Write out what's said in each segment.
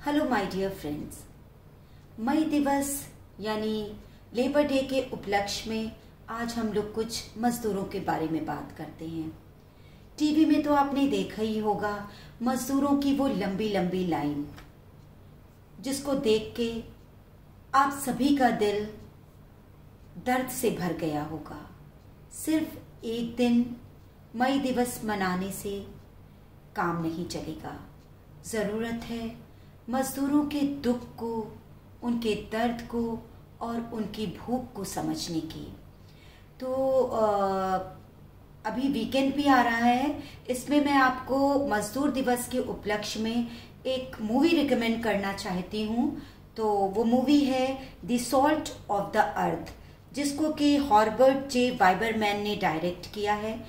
Hello my dear friends, मई दिवस यानी labour day के उपलक्ष्य में आज हम लोग कुछ मजदूरों के बारे में बात करते हैं। टीवी में तो आपने देखा ही होगा मजदूरों की वो लंबी लंबी लाइन, जिसको देख के आप सभी का दिल दर्द से भर गया होगा। सिर्फ एक दिन मई दिवस मनाने से काम नहीं चलेगा। जरूरत है मजदूरों के दुख को, उनके दर्द को और उनकी भूख को समझने की। तो अभी वीकेंड भी आ रहा है, इसमें मैं आपको मजदूर दिवस के उपलक्ष्य में एक मूवी रिकमेंड करना चाहती हूँ। तो वो मूवी है the salt of the earth, जिसको कि हॉर्बर्ट जे वाइबरमैन ने डायरेक्ट किया है।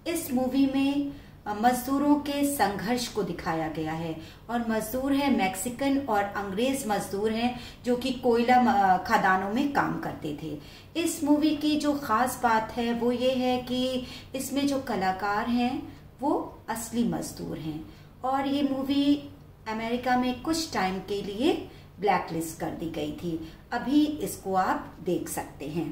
इस मूवी में मजदूरों के संघर्ष को दिखाया गया है, और मजदूर है मैक्सिकन और अंग्रेज मजदूर हैं जो कि कोयला खदानों में काम करते थे। इस मूवी की जो खास बात है वो ये है कि इसमें जो कलाकार हैं वो असली मजदूर हैं, और ये मूवी अमेरिका में कुछ टाइम के लिए ब्लैकलिस्ट कर दी गई थी। अभी इसको आप देख सकते हैं।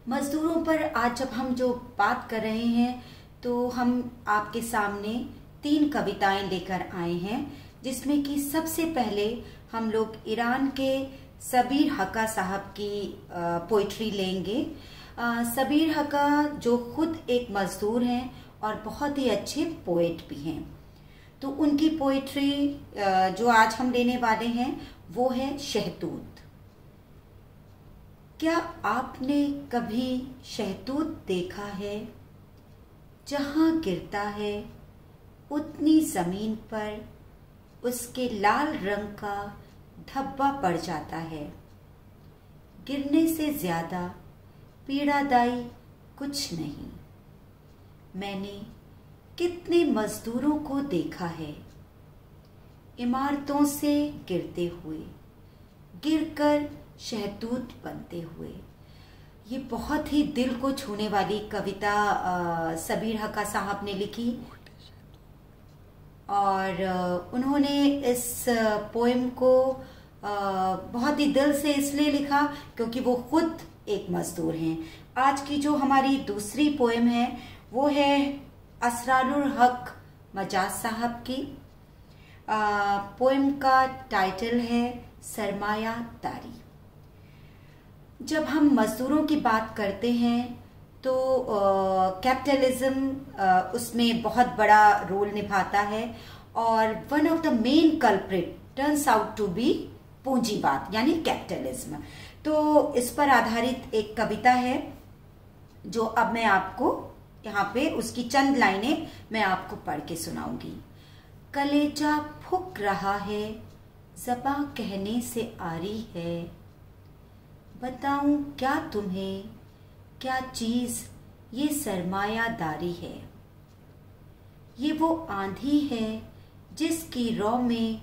मजदूरों पर आज जब हम जो बात कर रहे हैं तो हम आपके सामने 3 कविताएं लेकर आए हैं, जिसमें कि सबसे पहले हम लोग ईरान के सबीर हका साहब की पोइट्री लेंगे। सबीर हका जो खुद एक मजदूर हैं और बहुत ही अच्छे पोएट भी हैं। तो उनकी पोइट्री जो आज हम लेने वाले हैं वो है शहतूत। क्या आपने कभी शहतूत देखा है? जहां गिरता है उतनी जमीन पर उसके लाल रंग का धब्बा पड़ जाता है। गिरने से ज्यादा पीड़ादायी कुछ नहीं। मैंने कितने मजदूरों को देखा है इमारतों से गिरते हुए, गिरकर शहतूत बनते हुए। ये बहुत ही दिल को छूने वाली कविता सबीर हका साहब ने लिखी, और उन्होंने इस पोएम को बहुत ही दिल से इसलिए लिखा क्योंकि वो खुद एक मजदूर हैं। आज की जो हमारी दूसरी पोएम है वो है असरारुल हक मजाज साहब की। पोएम का टाइटल है सरमायादारी। जब हम मजदूरों की बात करते हैं तो कैपिटलिज्म उसमें बहुत बड़ा रोल निभाता है, और one of the main culprit turns out to be पूंजीवाद यानी कैपिटलिज्म। तो इस पर आधारित एक कविता है जो अब मैं आपको यहाँ पे उसकी चंद लाइनें मैं आपको पढ़ के सुनाऊंगी। कलेजा फूक रहा है, ज़बां कहने से आरी है। बताऊं क्या तुम्हें, क्या चीज ये सरमायादारी है। ये वो आंधी है जिसकी रौ में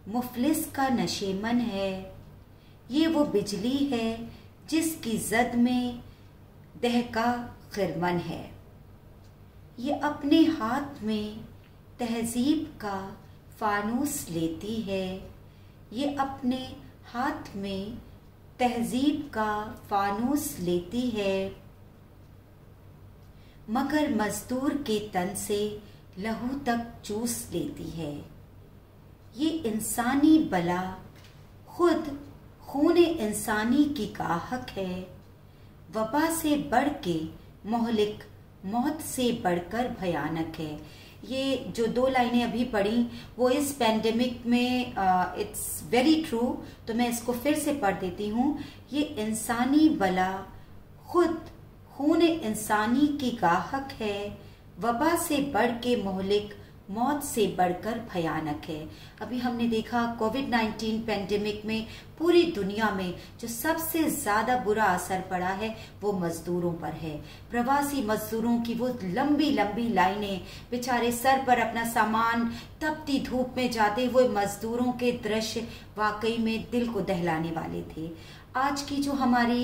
मुफलिस का नशेमन है। ये वो बिजली है जिसकी जद में दहका खिरमन है। ये अपने हाथ में तहजीब का फानूस लेती है। ये अपने हाथ में तहजीब का फानूस लेती है, मगर मजदूर के तन से लहू तक चूस लेती है। ये इंसानी बला खुद खूने इंसानी की गाहक है। वबा से बढ़ के मोहलिक, मौत से बढ़कर भयानक है। ये जो 2 लाइनें अभी पढ़ी वो इस पेंडेमिक में इट्स वेरी ट्रू, तो मैं इसको फिर से पढ़ देती हूँ। ये इंसानी बला खुद खून इंसानी की गाहक है। वबा से बढ़ के मोहलिक, मौत से बढ़कर भयानक है। अभी हमने देखा कोविड-19 पेंडेमिक में पूरी दुनिया में जो सबसे ज्यादा बुरा असर पड़ा है वो मजदूरों पर है। प्रवासी मजदूरों की वो लंबी लंबी लाइनें, बेचारे सर पर अपना सामान तपती धूप में जाते हुए मजदूरों के दृश्य वाकई में दिल को दहलाने वाले थे। आज की जो हमारी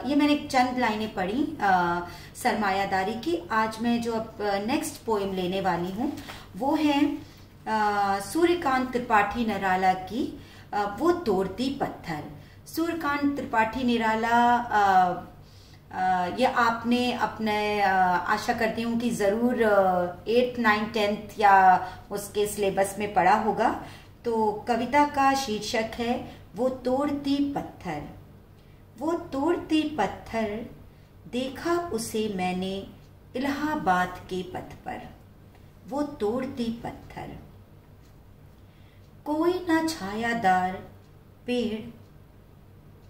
ये मैंने चंद लाइनें पढ़ी सरमायादारी की। आज मैं जो अब नेक्स्ट पोएम लेने वाली हूँ वो है सूर्यकांत त्रिपाठी निराला की वो तोड़ती पत्थर। सूर्यकांत त्रिपाठी निराला ये आपने अपने आशा करती हूँ कि ज़रूर 8th 9th 10th या उसके सिलेबस में पढ़ा होगा। तो कविता का शीर्षक है वो तोड़ती पत्थर। वो तोड़ती पत्थर देखा उसे मैंने इलाहाबाद के पथ पर। वो तोड़ती पत्थर। कोई ना छायादार पेड़,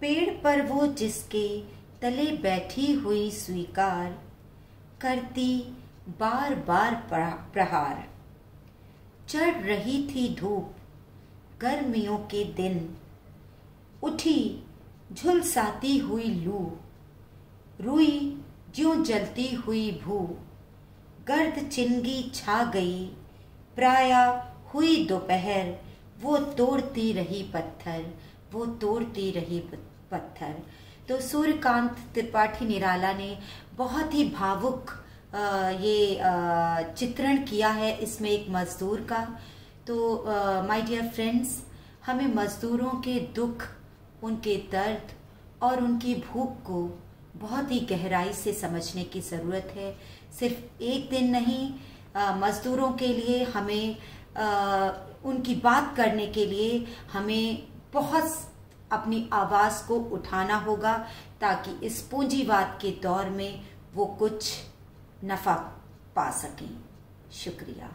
पेड़ पर वो जिसके तले बैठी हुई स्वीकार करती बार बार प्रहार। चढ़ रही थी धूप गर्मियों के दिन, उठी झुलसाती हुई लू, रुई ज्यों जलती हुई भू। गर्द चिंगी छा गई प्राया हुई दोपहर, वो तोड़ती रही पत्थर। वो तोड़ती रही पत्थर। तो सूर्यकांत त्रिपाठी निराला ने बहुत ही भावुक ये चित्रण किया है इसमें एक मजदूर का। तो माय डियर फ्रेंड्स, हमें मजदूरों के दुख, उनके दर्द और उनकी भूख को बहुत ही गहराई से समझने की ज़रूरत है। सिर्फ एक दिन नहीं, मजदूरों के लिए हमें उनकी बात करने के लिए हमें बहुत अपनी आवाज़ को उठाना होगा, ताकि इस पूंजीवाद के दौर में वो कुछ नफ़ा पा सकें। शुक्रिया।